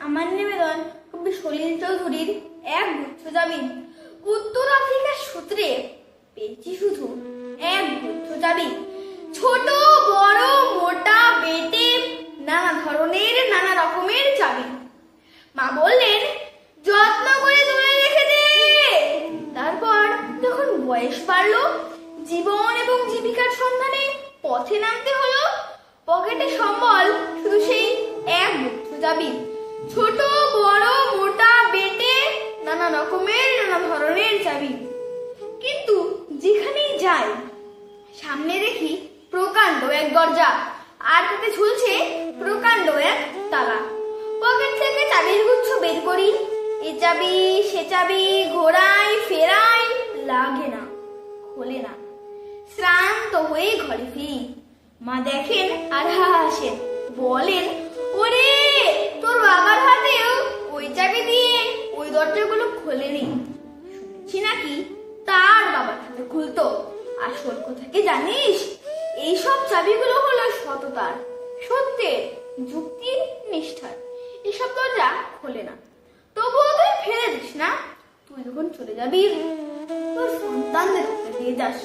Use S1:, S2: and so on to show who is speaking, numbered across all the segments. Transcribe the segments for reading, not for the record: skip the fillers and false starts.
S1: আমার নিবেদন কবি সলিল চৌধুরীর এক গুচ্ছ চাবি। উত্তর আফ্রিকার সূত্রে পেয়েছি শুধু এক গুচ্ছ চাবি। ছোট বড় মোটা বেটে নানা ধরনের নানা রকমের চাবি। মা বললেন যত্ন করে তুলে রেখে দে। তারপর যখন বয়স বাড়লো, জীবন এবং জীবিকার সন্ধানে পথে নামতে হলো, পকেটে সম্বল শুধু সেই এক গুচ্ছ চাবি। ছোট বড় মোটা বেটে নানা রকমের নানা ধরনের চাবি। কিন্তু যেখানেই যাই সামনে দেখি প্রকাণ্ড এক দরজা, আর তাতে ঝুলছে প্রকাণ্ড এক তালা। পকেট থেকে চাবির গুচ্ছ বের করি, এ চাবি সে চাবি ঘোরাই ফেরাই, লাগে না, খোলে না। শ্রান্ত হয়ে ঘরে ফিরি। মা দেখেন আর হাসেন, বলেন ওরে তোর বাবার হাতেও ওই চাবি দিয়ে ওই দরজাগুলো খোলেনি। শুনছি নাকি তার বাবার হাতে খুলতো। আসল কথা কি জানিস? এইসব চাবিগুলো হলো সততার, সত্যের, যুক্তির, নিষ্ঠার। এসব দরজা খোলে না। তবুও তুই ফেলে দিস না। তুই যখন চলে যাবি তোর সন্তানদের হাতে দিয়ে যাস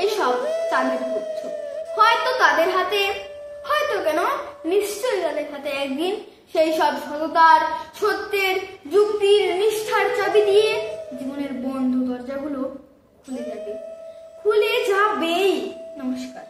S1: এইসব চাবির গুচ্ছ। হয়তো তাদের হাতে, হয়তো কেন নিশ্চয়ই তাদের হাতে একদিন সেই সব সততার, সত্যের, যুক্তির, নিষ্ঠার চাবি দিয়ে জীবনের বন্ধ দরজাগুলো খুলে যাবে, খুলে যাবেই। নমস্কার।